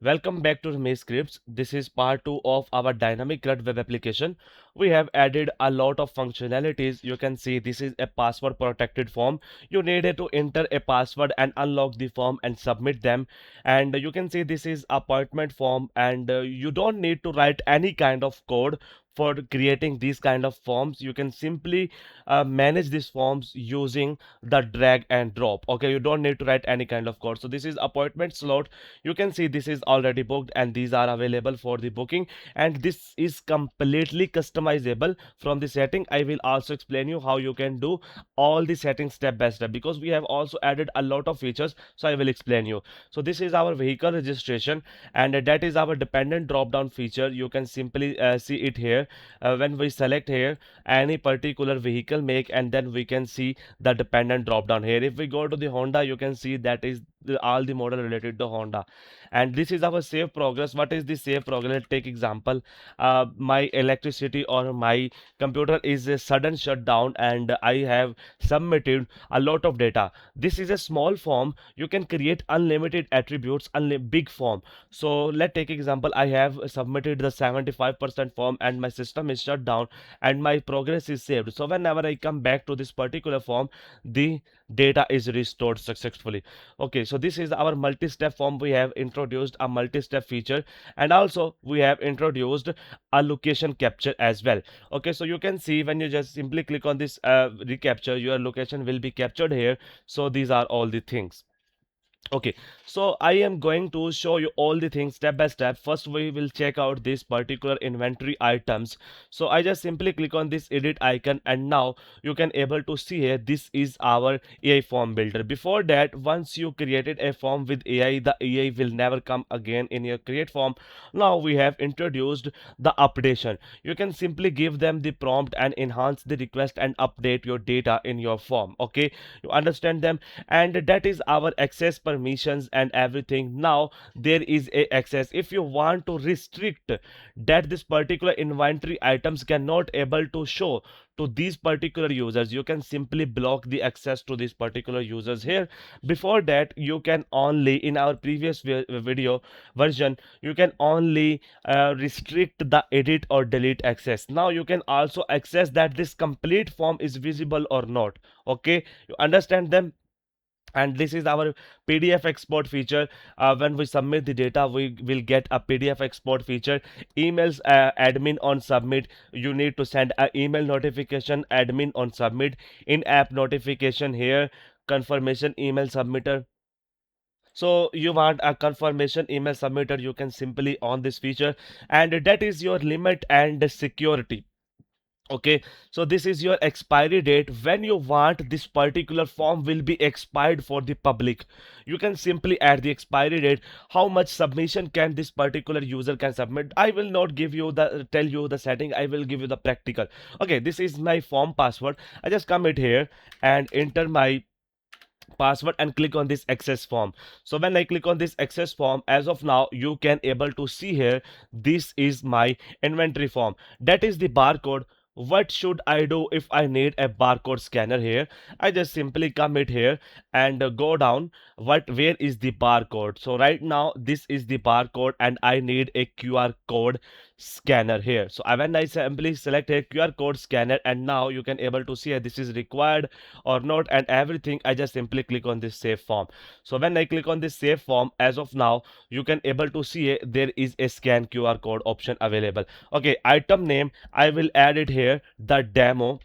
Welcome back to Maze Scripts. This is part 2 of our dynamic CRUD web application. We have added a lot of functionalities. You can see this is a password protected form. You need to enter a password and unlock the form and submit them. And you can see this is appointment form, and you don't need to write any kind of code for creating these kind of forms. You can simply manage these forms using the drag and drop. Okay, you don't need to write any kind of code. So this is appointment slot. You can see this is already booked and these are available for the booking, and this is completely customizable from the setting. I will also explain you how you can do all the settings step by step, because we have also added a lot of features, so I will explain you. So this is our vehicle registration, and that is our dependent drop down feature. You can simply see it here. When we select here any particular vehicle make, and then we can see the dependent drop down here. If we go to the Honda, you can see that is all the model related to Honda. And this is our save progress. What is the save progress? Let's take example. My electricity or my computer is a sudden shutdown, and I have submitted a lot of data. This is a small form. You can create unlimited attributes, big form. So let's take example. I have submitted the 75% form and my system is shut down and my progress is saved. So whenever I come back to this particular form, the data is restored successfully. Okay, so this is our multi-step form. We have introduced a multi-step feature, and also we have introduced a location capture as well. Okay, so you can see when you just simply click on this recapture, your location will be captured here. So these are all the things. Okay, so I am going to show you all the things step by step. First, we will check out this particular inventory items. So I just simply click on this edit icon, and now you can able to see here this is our AI form builder. Before that, once you created a form with AI, the AI will never come again in your create form. Now we have introduced the updation. You can simply give them the prompt and enhance the request and update your data in your form. Okay, you understand them, and that is our access permissions and everything. Now there is a access. If you want to restrict that this particular inventory items cannot able to show to these particular users, you can simply block the access to these particular users here. Before that, you can only, in our previous video version, you can only restrict the edit or delete access. Now you can also access that this complete form is visible or not. Okay, you understand them. And this is our PDF export feature. When we submit the data, we will get a PDF export feature. Emails, admin on submit, you need to send an email notification admin on submit. In-app notification here, confirmation email submitter. So you want a confirmation email submitter, you can simply on this feature, and that is your limit and security. Okay, so this is your expiry date. When you want this particular form will be expired for the public, you can simply add the expiry date. How much submission can this particular user can submit? I will not give you the tell you the setting, I will give you the practical. Okay, this is my form password. I just come it here and enter my password and click on this access form. So when I click on this access form, as of now you can able to see here this is my inventory form. That is the barcode. What should I do if I need a barcode scanner here? I just simply come it here and go down. Where is the barcode? So right now this is the barcode and I need a QR code scanner here. So when I simply select a QR code scanner, and now you can able to see this is required or not and everything. I just simply click on this save form. So when I click on this save form, as of now you can able to see there is a scan QR code option available. Okay, item name I will add it here, the demo.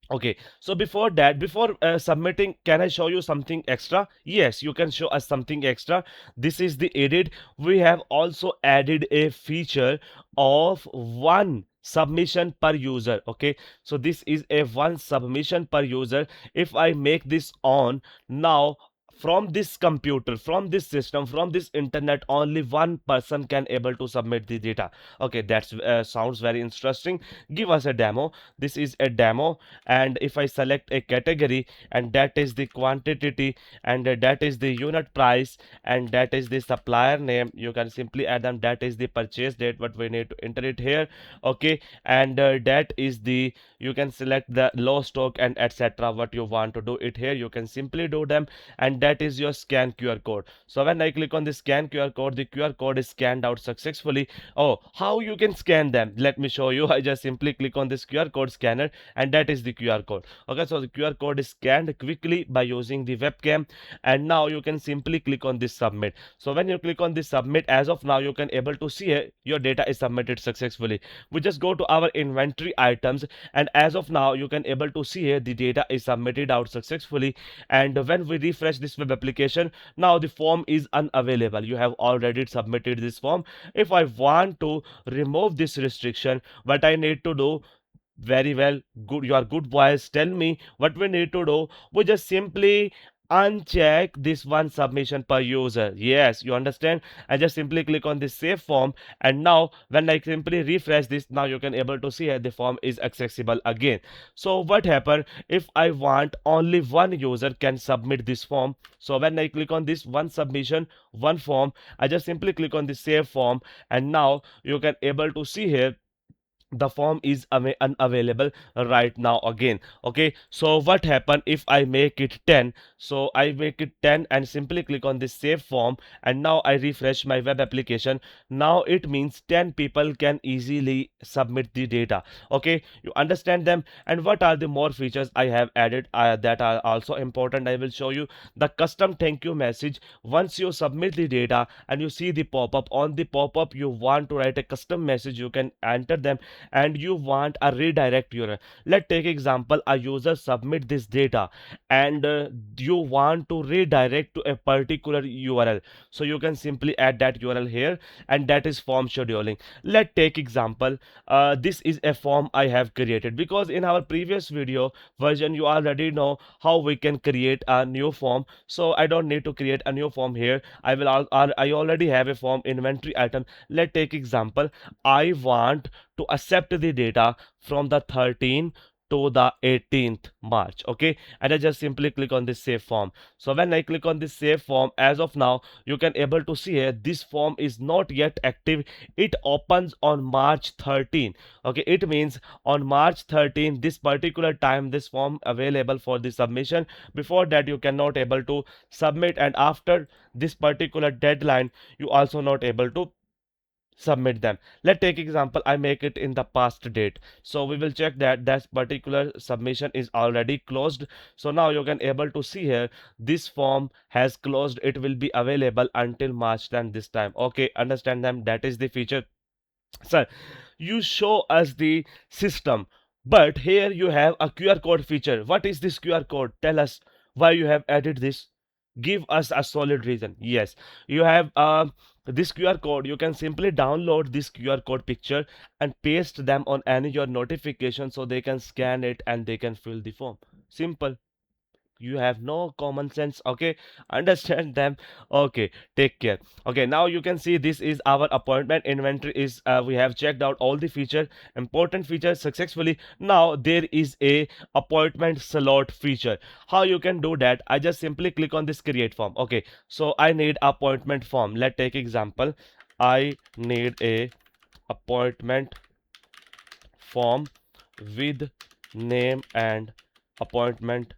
Okay, so before that, before submitting, can I show you something extra? Yes, you can show us something extra. This is the edit. We have also added a feature of one submission per user. Okay, so this is a one submission per user. If I make this on now, from this computer, from this system, from this internet, only one person can able to submit the data. Okay, that's sounds very interesting. Give us a demo. This is a demo, and if I select a category, and that is the quantity, and that is the unit price, and that is the supplier name, you can simply add them. That is the purchase date, but we need to enter it here. Okay, and that is the, you can select the low stock and etc. What you want to do it here, you can simply do them. And that is your scan QR code. So when I click on the scan QR code, the QR code is scanned out successfully. Oh, how you can scan them? Let me show you. I just simply click on this QR code scanner, and that is the QR code. Okay, so the QR code is scanned quickly by using the webcam, and now you can simply click on this submit. So when you click on this submit, as of now you can able to see here your data is submitted successfully. We just go to our inventory items, and as of now you can able to see here the data is submitted out successfully. And when we refresh this web application, now the form is unavailable. You have already submitted this form. If I want to remove this restriction, what I need to do? Very well, good, you are good boys, tell me what we need to do. We just simply uncheck this one submission per user. Yes, you understand. I just simply click on this save form, and now when I simply refresh this, now you can able to see the form is accessible again. So what happen if I want only one user can submit this form? So when I click on this one submission, one form, I just simply click on the save form, and now you can able to see here the form is unavailable right now again. Okay, so what happen if I make it 10? So I make it 10 and simply click on this save form, and now I refresh my web application. Now it means 10 people can easily submit the data. Okay, you understand them. And what are the more features I have added that are also important? I will show you the custom thank you message. Once you submit the data and you see the pop-up, on the pop-up you want to write a custom message, you can enter them, and you want a redirect URL. Let's take example, a user submit this data, and you want to redirect to a particular URL. So you can simply add that URL here, and that is form scheduling. Let's take example, this is a form I have created, because in our previous video version you already know how we can create a new form. So I don't need to create a new form here. I already have a form inventory item. Let's take example, I want to accept the data from the 13th to the 18th March. Okay, and I just simply click on this save form. So when I click on this save form, as of now you can able to see here this form is not yet active. It opens on March 13. Okay, it means on March 13 this particular time this form available for the submission. Before that you cannot able to submit, and after this particular deadline you also not able to submit them. Let's take example, I make it in the past date. So we will check that that particular submission is already closed. So now you can able to see here this form has closed. It will be available until March 10 this time. Okay, understand them, that is the feature. Sir, you show us the system, but here you have a QR code feature. What is this QR code? Tell us why you have added this. Give us a solid reason. Yes, you have this QR code. You can simply download this QR code picture and paste them on any your notification, so they can scan it and they can fill the form. Simple. You have no common sense. Okay, understand them. Okay, take care. Okay, now you can see this is our appointment inventory is we have checked out all the feature, important features successfully. Now there is a appointment slot feature. How you can do that? I just simply click on this create form. Okay, so I need appointment form. Let's take example, I need a appointment form with name and appointment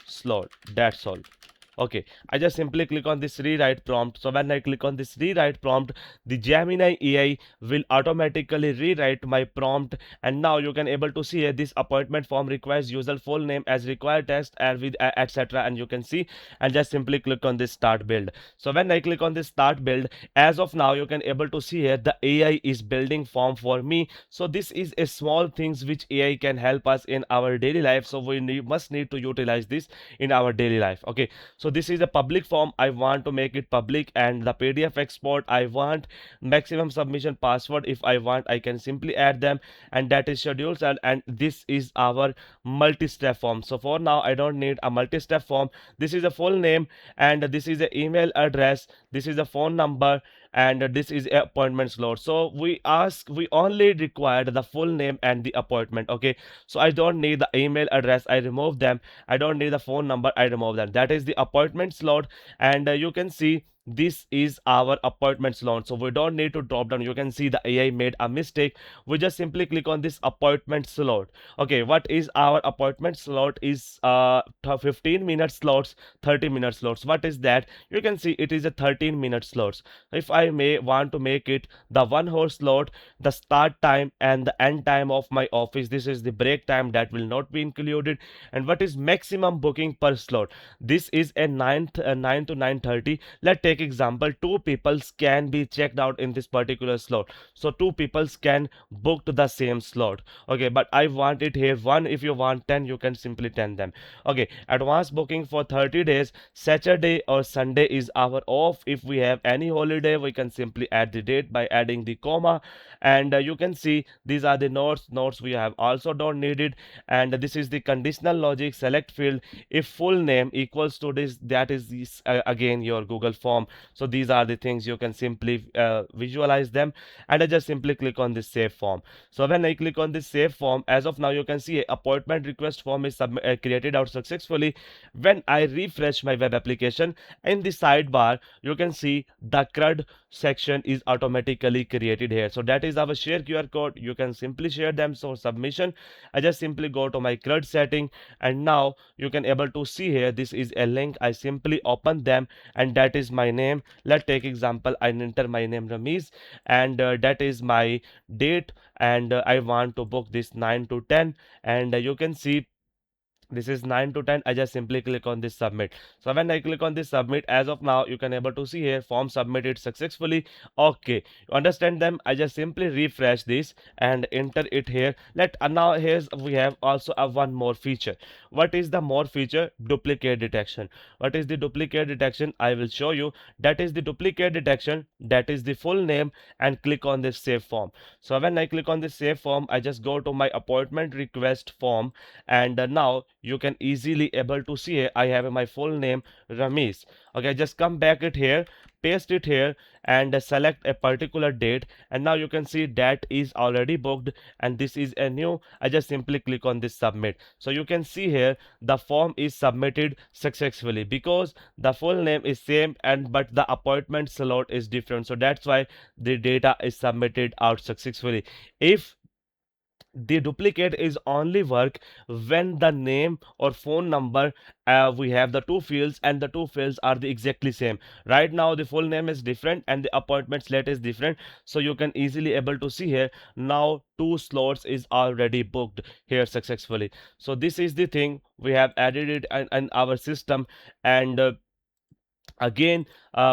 slot. That's all. Okay, I just simply click on this rewrite prompt. So when I click on this rewrite prompt, the Gemini AI will automatically rewrite my prompt, and now you can able to see this appointment form requires user full name as required text and with etc. And you can see, and just simply click on this start build. So when I click on this start build, as of now you can able to see here the AI is building form for me. So this is a small things which AI can help us in our daily life. So we must need to utilize this in our daily life. Okay, so this is a public form. I want to make it public, and the PDF export I want maximum submission password. If I want, I can simply add them, and that is schedules. And this is our multi-step form. So for now I don't need a multi-step form. This is a full name, and this is the email address, this is a phone number, and this is a appointment slot. So we only required the full name and the appointment. Okay, so I don't need the email address, I remove them. I don't need the phone number, I remove them. That is the appointment slot. And you can see this is our appointment slot. So we don't need to drop down. You can see the AI made a mistake. We just simply click on this appointment slot. Okay, what is our appointment slot is 15-minute slots, 30-minute slots. What is that? You can see it is a 13-minute slots. If I may want to make it the 1 hour slot, the start time and the end time of my office, this is the break time, that will not be included. And what is maximum booking per slot? This is a 9 to 9:30. Let's take example, two people can be checked out in this particular slot, so two people can book to the same slot. Okay, but I want it here one. If you want 10, you can simply 10 them. Okay, advance booking for 30 days. Saturday or Sunday is our off. If we have any holiday, we can simply add the date by adding the comma. And you can see these are the notes we have also don't need it. And this is the conditional logic. Select field if full name equals to this, that is this, again your Google form. So these are the things you can simply visualize them. And I just simply click on this save form. So when I click on this save form, as of now you can see appointment request form is created out successfully. When I refresh my web application, in the sidebar you can see the CRUD section is automatically created here. So that is our share QR code. You can simply share them. So submission, I just simply go to my CRUD setting, and now you can able to see here this is a link. I simply open them, and that is my name. Let's take example, I enter my name Ramesh, and that is my date, and I want to book this 9 to 10. And you can see this is 9 to 10. I just simply click on this submit. So when I click on this submit, as of now you can able to see here form submitted successfully. Okay, you understand them. I just simply refresh this and enter it here. Now here's we have also a one more feature. What is the more feature? Duplicate detection. What is the duplicate detection? I will show you. That is the duplicate detection, that is the full name, and click on this save form. So when I click on this save form, I just go to my appointment request form, and now you can easily able to see here I have my full name Ramesh. Okay, just come back it here, paste it here, and select a particular date, and now you can see that is already booked, and this is a new. I just simply click on this submit. So you can see here the form is submitted successfully because the full name is same, and but the appointment slot is different. So that's why the data is submitted out successfully. If the duplicate is only work when the name or phone number, we have the two fields and the two fields are the exactly same. Right now the full name is different and the appointment slot is different. So you can easily able to see here now two slots is already booked here successfully. So this is the thing we have added it in our system. And again,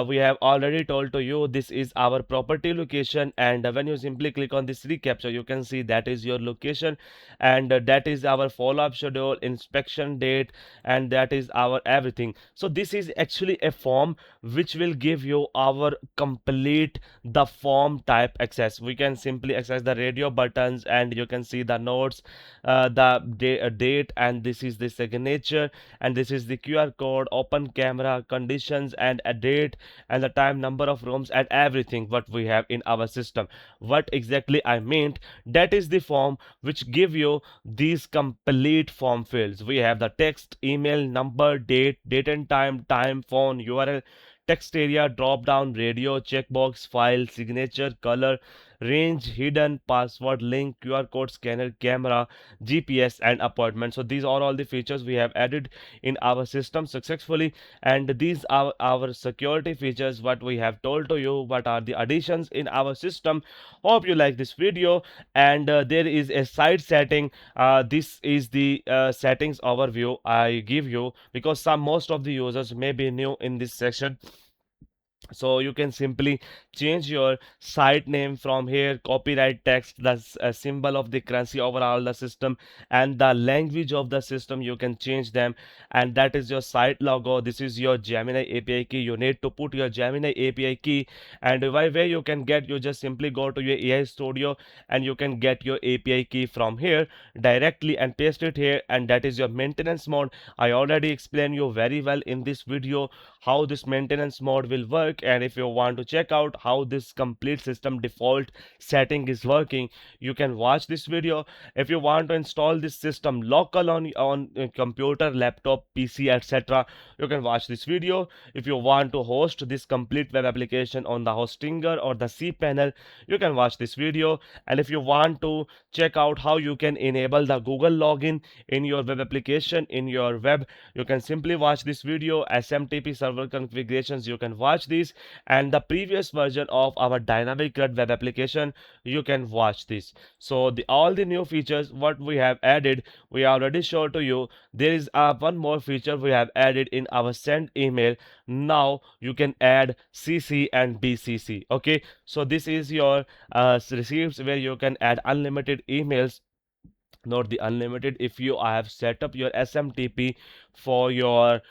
we have already told to you this is our property location, and when you simply click on this recapture, you can see that is your location, and that is our follow-up schedule, inspection date, and that is our everything. So this is actually a form which will give you our complete the form type access. We can simply access the radio buttons, and you can see the notes, the date, and this is the signature, and this is the QR code, open camera, conditions, and a date, and the time, number of rooms, and everything what we have in our system. What exactly I meant, that is the form which give you these complete form fields. We have the text, email, number, date and time, phone, URL, text area, drop down, radio, checkbox, file, signature, color, range, hidden, password, link, QR code, scanner, camera, GPS, and appointment. So these are all the features we have added in our system successfully, and these are our security features what we have told to you, what are the additions in our system. Hope you like this video. And there is a side setting. This is the settings overview I give you because most of the users may be new in this section. So you can simply change your site name from here, copyright text, the symbol of the currency overall the system, and the language of the system you can change them. And that is your site logo. This is your Gemini API key. You need to put your Gemini API key, and where you can get, you just simply go to your AI studio and you can get your API key from here directly and paste it here, and that is your maintenance mode. I already explained you very well in this video how this maintenance mode will work. work, and if you want to check out how this complete system default setting is working, you can watch this video. If you want to install this system local on computer, laptop, PC, etc., you can watch this video. If you want to host this complete web application on the hostinger or the cPanel, you can watch this video. And if you want to check out how you can enable the Google login in your web application, in your web, you can simply watch this video. SMTP server configurations, you can watch this, and the previous version of our dynamic CRUD web application, you can watch this. So all the new features what we have added, we already showed to you. There is one more feature we have added in our send email. Now you can add CC and BCC. Okay, so this is your receipts where you can add unlimited emails, not the unlimited. If you have set up your SMTP for your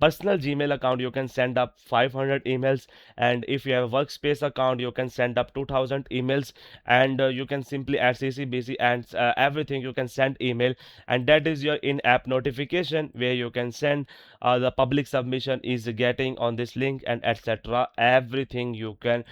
personal Gmail account, you can send up 500 emails, and if you have a workspace account, you can send up 2000 emails, and you can simply add CCBC and everything you can send email. And that is your in-app notification where you can send the public submission is getting on this link, and etc. Everything you can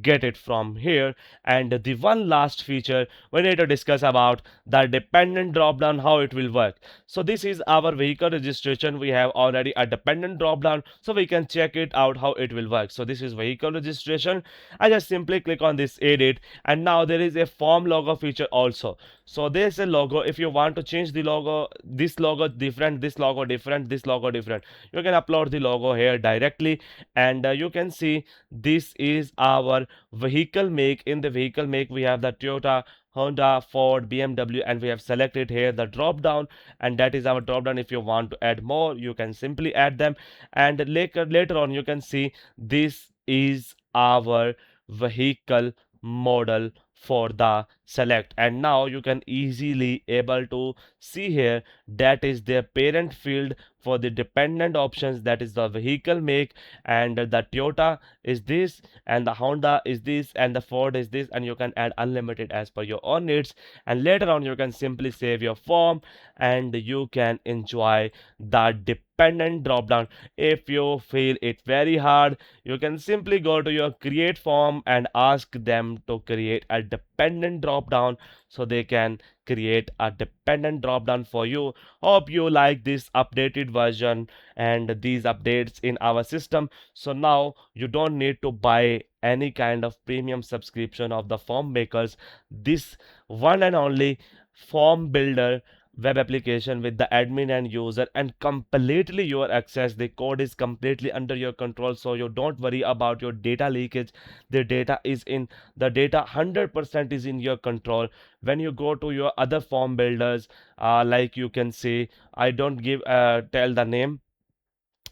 get it from here. And the one last feature we need to discuss about the dependent dropdown, how it will work. So this is our vehicle registration. We have already a dependent dropdown, so we can check it out how it will work. So this is vehicle registration. I just simply click on this edit, and now there is a form logo feature also. So there's a logo. If you want to change the logo, this logo different, this logo different, this logo different, you can upload the logo here directly. And you can see this is our vehicle make. In the vehicle make, we have the Toyota, Honda, Ford, BMW, and we have selected here the drop down, and that is our drop down. If you want to add more, you can simply add them. And later on, you can see this is our vehicle model for the select. And now you can easily able to see here that is their parent field for the dependent options, that is the vehicle make, and the Toyota is this, and the Honda is this, and the Ford is this, and you can add unlimited as per your own needs. And later on you can simply save your form, and you can enjoy the dependent drop down. If you feel it very hard, you can simply go to your create form and ask them to create a dependent drop down, so they can create a dependent drop down for you. Hope you like this updated version and these updates in our system. So now you don't need to buy any kind of premium subscription of the form makers. This one and only form builder web application with the admin and user, and completely your access, the code is completely under your control, so you don't worry about your data leakage. The data 100% is in your control. When you go to your other form builders, like you can say, I don't give tell the name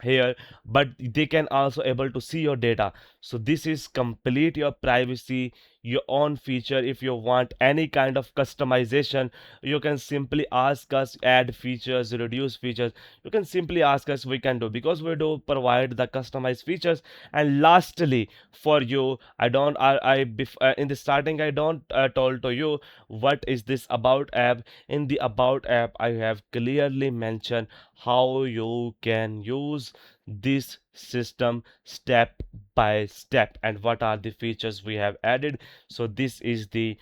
here, but they can also able to see your data. So this is complete your privacy, your own feature. If you want any kind of customization, you can simply ask us, add features, reduce features, you can simply ask us, we can do, because we do provide the customized features. And lastly, for you, I don't in the starting I don't told to you what is this about app. In the about app, I have clearly mentioned how you can use this system step by step and what are the features we have added. So this is the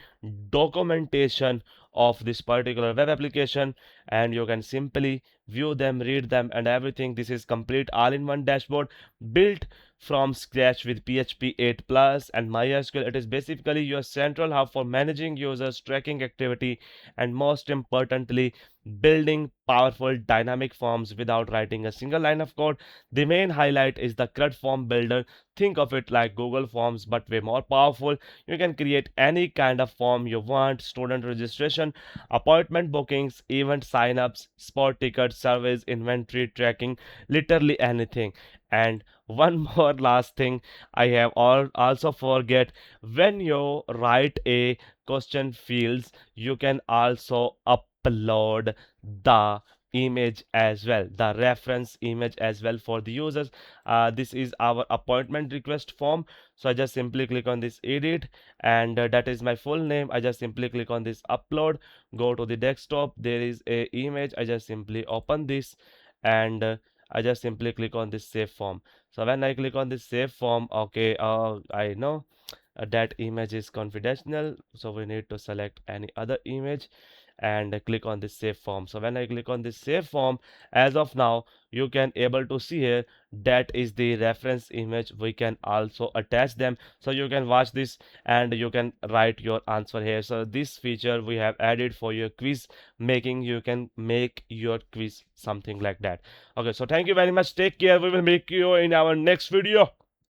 documentation of this particular web application, and you can simply view them, read them, and everything. This is complete all-in-one dashboard built from scratch with PHP 8 plus and MySQL. It is basically your central hub for managing users, tracking activity, and most importantly, building powerful dynamic forms without writing a single line of code. The main highlight is the CRUD form builder. Think of it like Google Forms but way more powerful. You can create any kind of form you want: student registration, appointment bookings, event signups, spot tickets, surveys, inventory tracking, literally anything. And one more last thing I have also forget: when you write a question fields, you can also upload the image as well, the reference image as well for the users. This is our appointment request form. So I just simply click on this edit, and that is my full name. I just simply click on this upload, go to the desktop, there is a image, I just simply open this, and I just simply click on this save form. So when I click on this save form, okay, I know that image is confidential, so we need to select any other image and click on this save form. So when I click on this save form, as of now you can able to see here that is the reference image. We can also attach them, so you can watch this and you can write your answer here. So this feature we have added for your quiz making. You can make your quiz something like that. Okay, so thank you very much, take care, we will meet you in our next video.